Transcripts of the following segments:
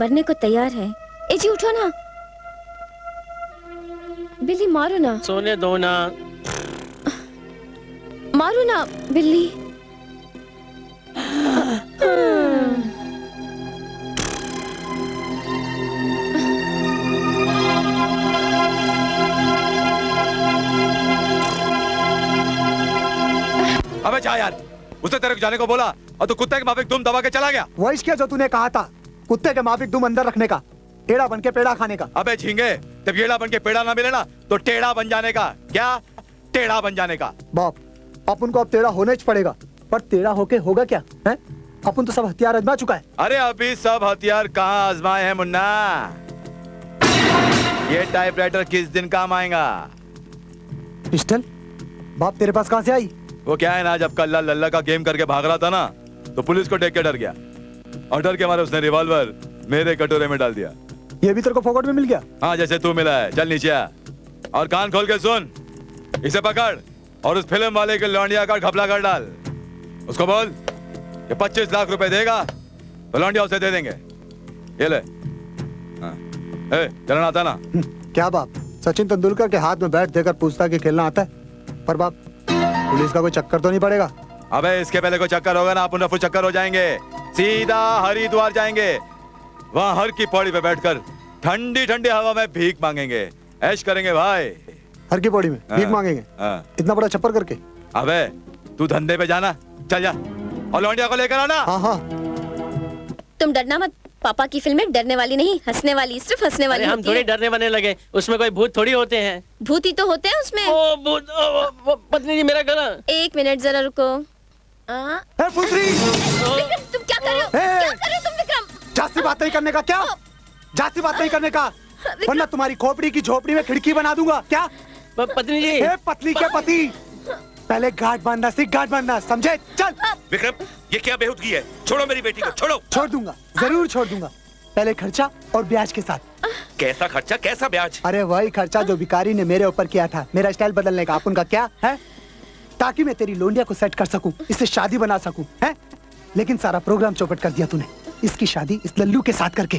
मरने को तैयार है। ए जी उठो ना, बिल्ली मारो ना। सोने दो ना। मारो ना बिल्ली। अबे जा यार, उसने तेरे को जाने को बोला और तू कुत्ते के माफिक दुम दबा के चला गया। वही क्या जो तूने कहा था, कुत्ते के माफिक दुम अंदर रखने का, टेढ़ा बन के पेड़ा खाने का। अबे झींगे, जब येड़ा बन के पेड़ा ना मिले ना तो टेढ़ा बन जाने का। क्या टेढ़ा बन जाने का? बाप, अपन को अब टेढ़ा होना ही पड़ेगा, पर टेढ़ा होके होगा क्या है? अपन तो सब हथियार आजमा चुका है। अरे अभी सब हथियार कहाँ आजमाए हैं मुन्ना। ये टाइपराइटर किस दिन काम आएगा? पिस्टल बाप तेरे पास कहाँ से आई? वो क्या है ना, जब कल्ला लल्ला का गेम करके भाग रहा था ना तो पुलिस को देख के डर गया और डर के मारे उसने रिवॉल्वर मेरे कटोरे में डाल दिया। ये भी तेरे को फोकट में मिल गया? हाँ, जैसे तू मिला है। चल नीचे आ और कान खोल के सुन। इसे पकड़ और उस फिल्म वाले के लौंडिया का घपला कर डाल। उसको बोल ये 25 लाख रुपए देगा तो लौंडिया उसे दे देंगे। ये ले। हाँ। चलना आता ना? क्या बाप, सचिन तेंदुलकर के हाथ में बैट देकर पूछता कि खेलना आता है? पर बाप, पुलिस का कोई चक्कर तो नहीं पड़ेगा? अबे इसके पहले कोई चक्कर होगा ना, अपन रफू चक्कर हो जाएंगे। सीधा हरिद्वार जाएंगे, वहाँ हर की पौड़ी पे बैठकर ठंडी ठंडी हवा में भीख मांगेंगे, ऐश करेंगे भाई। हर की पौड़ी में भीख मांगेंगे? इतना बड़ा छप्पर करके? अबे तू धंधे पे जाना, चल जा और लौंडिया को लेकर आना। हाँ हाँ। तुम डरना मत, पापा की फिल्में डरने वाली नहीं, हंसने वाली, सिर्फ हंसने वाली हम थोड़ी डरने बनने लगे, उसमें कोई भूत थोड़ी होते हैं। भूत ही तो होते हैं उसमें। ओ भूत, पत्नी जी मेरा गला। एक मिनट जरा रुको। विक्रम तुम क्या कर रहे हो? क्या कर रहे हो तुम विक्रम? जास्ती बात नहीं करने का। क्या जास्ती बात नहीं करने का, वरना तुम्हारी खोपड़ी की झोपड़ी में खिड़की बना दूंगा। क्या पत्नी जी? पतली के पति, पहले गांठ बांधना सीख, गांठ बांधना, समझे? चल। विक्रम, ये क्या बेहुदगी है? छोड़ो मेरी बेटी को, छोड़ो। छोड़ दूंगा, जरूर छोड़ दूंगा, पहले खर्चा और ब्याज के साथ। कैसा खर्चा, कैसा ब्याज? अरे वही खर्चा जो भिखारी ने मेरे ऊपर किया था, मेरा स्टाइल बदलने का। अपन का क्या है? ताकि मैं तेरी लोंडिया को सेट कर सकूं, इससे शादी बना सकूं, है? लेकिन सारा प्रोग्राम चौपट कर दिया तूने, इसकी शादी इस लल्लू के साथ करके।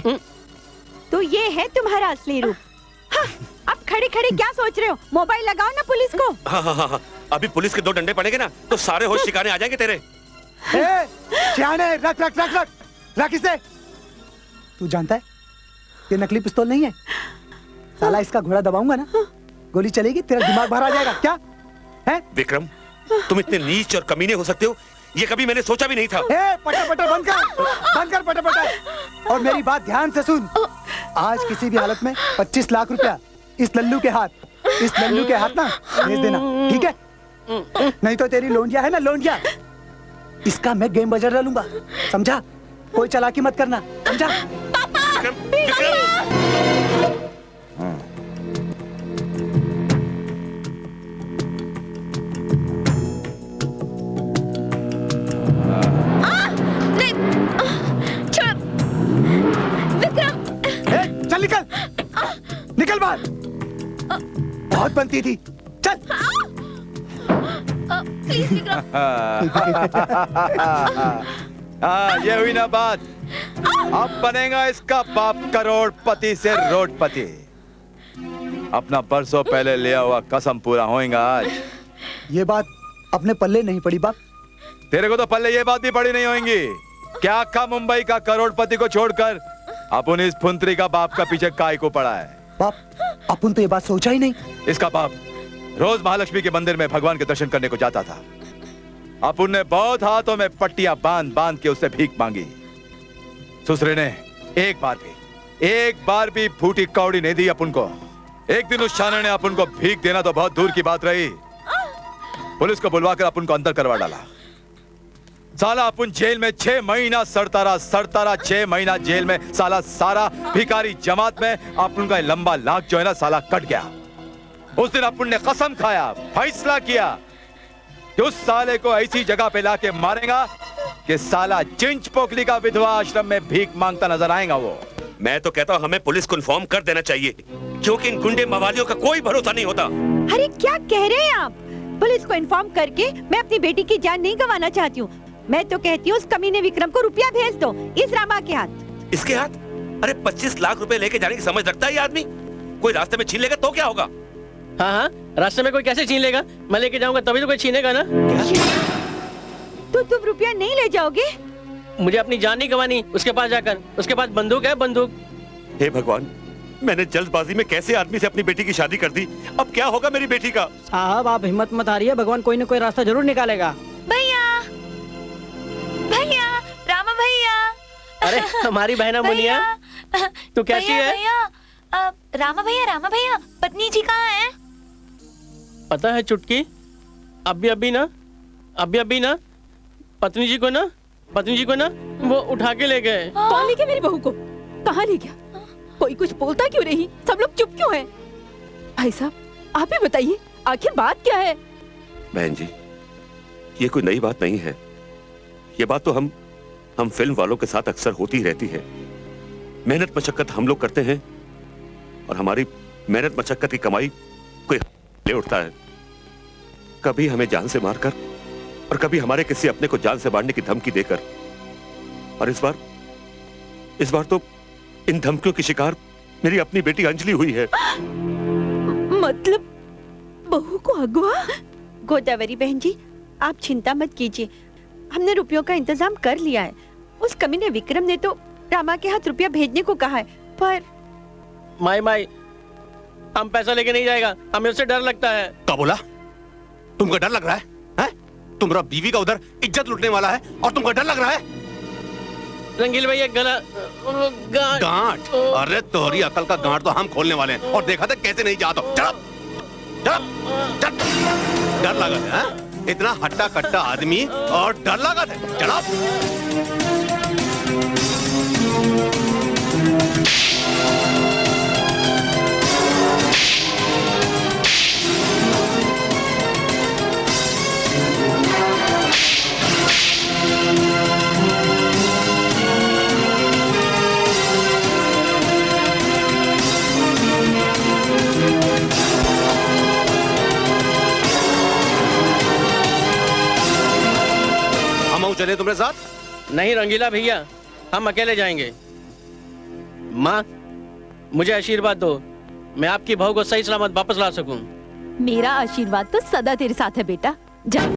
तो ये है तुम्हारा असली रूप। हाँ, अब खड़े खड़े क्या सोच रहे हो? मोबाइल लगाओ ना पुलिस को। हाँ हाँ हाँ, अभी पुलिस के 2 डंडे पड़ेंगे ना तो सारे होश ठिकाने आ जाएंगे तेरे। सियाने, रख रख रख रख रख इसे। तू जानता है ये नकली पिस्तौल नहीं है, साला इसका घोड़ा दबाऊंगा ना, गोली चलेगी, तेरा दिमाग बाहर आ जाएगा। क्या है? विक्रम, तुम इतने नीच और कमीने हो सकते हो, ये कभी मैंने सोचा भी नहीं था। पटर पटर बंद कर पटर पटर। और मेरी बात ध्यान से सुन, आज किसी भी हालत में 25 लाख रुपया इस लल्लू के हाथ, इस लल्लू के हाथ ना भेज देना, ठीक है? नहीं तो तेरी लोंडिया है ना, लोंडिया, इसका मैं गेम बजर डालूंगा, समझा? कोई चालाकी मत करना, समझा? विक्रम, विक्रम। चल निकल, निकल बाहर। बहुत बनती थी, चल। प्लीज विक्रम। हाँ, ये हुई ना बात। अब बनेगा इसका बाप करोड़पति से रोडपति। अपना बरसों पहले लिया हुआ कसम पूरा होएगा आज। ये बात अपने पल्ले नहीं पड़ी बाप। तेरे को तो पल्ले ये बात भी पड़ी नहीं होंगी। क्या का मुंबई का करोड़पति को छोड़कर अपन इस फुंतरी का बाप का पीछे काय को पड़ा है? बाप, अपन तो ये बात सोचा ही नहीं। इसका बाप रोज महालक्ष्मी के मंदिर में भगवान के दर्शन करने को जाता था। अपन ने बहुत हाथों में पट्टियां बांध बांध के उससे भीख मांगी। ससुरे ने एक बार भी फूटी कौड़ी नहीं दी अपन को। एक दिन उस शाने ने अपन को भीख देना तो बहुत दूर की बात रही, पुलिस को बुलवाकर अपन को अंदर करवा डाला। साला अपन जेल में 6 महीना सड़ता रहा 6 महीना जेल में। साला सारा भिखारी जमात में अपन का लंबा लाख जो है ना साला कट गया। उस दिन अपन ने कसम खाया, फैसला किया कि उस साले को ऐसी जगह पे लाके मारेगा कि साला चिंच पोखली का विधवा आश्रम में भीख मांगता नजर आएगा वो। मैं तो कहता हूँ हमें पुलिस को इन्फॉर्म कर देना चाहिए, क्योंकि इन गुंडे मवालियों का कोई भरोसा नहीं होता। अरे क्या कह रहे हैं आप? पुलिस को इन्फॉर्म करके मैं अपनी बेटी की जान नहीं गंवाना चाहती हूँ। मैं तो कहती हूँ उस कमीने विक्रम को रुपया भेज दो, इस रामा के हाथ। इसके हाथ? अरे 25 लाख रुपए लेके जाने की समझ रखता है ये आदमी? कोई रास्ते में छीन लेगा तो क्या होगा? हाँ हाँ, रास्ते में कोई कैसे छीन लेगा? मैं लेके जाऊंगा तभी तो कोई छीनेगा ना। तो तुम रुपया नहीं ले जाओगे? मुझे अपनी जान नहीं गंवानी उसके पास जाकर। उसके पास बंदूक है, बंदूक। हे भगवान, मैंने जल्दबाजी में कैसे आदमी से अपनी बेटी की शादी कर दी। अब क्या होगा मेरी बेटी का? साहब आप हिम्मत मत हारिए, भगवान कोई न कोई रास्ता जरूर निकालेगा। भैया, भैया, रामा भैया। अरे हमारी बहना मुनिया, तू कैसी है? भैया, रामा भैया, पत्नी जी कहाँ है? पता है चुटकी, अभी ना पत्नी जी को ना वो उठा के ले गए। कौन ले गया मेरी बहू को? कहाँ ले गया? कोई कुछ बोलता क्यों नहीं? सब लोग चुप क्यों हैं? भाई साहब आप ही बताइए, आखिर बात क्या है? बहन जी, ये कोई नई बात नहीं है। ये बात तो हम फिल्म वालों के साथ अक्सर होती ही रहती है। मेहनत मशक्कत हम लोग करते हैं और हमारी मेहनत मशक्कत की कमाई कोई ले उठता है। कभी हमें जान से मारकर और कभी हमारे किसी अपने को जान से मारने की धमकी देकर। और इस बार तो इन धमकियों की शिकार मेरी अपनी बेटी अंजलि हुई है। मतलब बहू को अगवा? गोदावरी बहन जी आप चिंता मत कीजिए, हमने रुपयों का इंतजाम कर लिया है। उस कमीने विक्रम ने तो रामा के हाथ रुपया भेजने को कहा है, पर माई हम पैसा लेके नहीं जाएगा, हमें उससे डर लगता है। क्या बोला? तुमको डर लग रहा है? हैं? तुम्हारा बीवी का उधर इज्जत लूटने वाला है और तुमको डर लग रहा है? रंगील भैया गला गांठ? अरे तोहरी अकल का गांठ तो हम खोलने वाले हैं और देखा था कैसे नहीं जाता। चल डर लगा है? इतना हट्टा कट्टा आदमी और डर लगा है? चलो चले तुम्हारे साथ? नहीं रंगीला भैया, हम अकेले जाएंगे। माँ मुझे आशीर्वाद दो, मैं आपकी बहू को सही सलामत वापस ला सकूं। मेरा आशीर्वाद तो सदा तेरे साथ है बेटा। जा।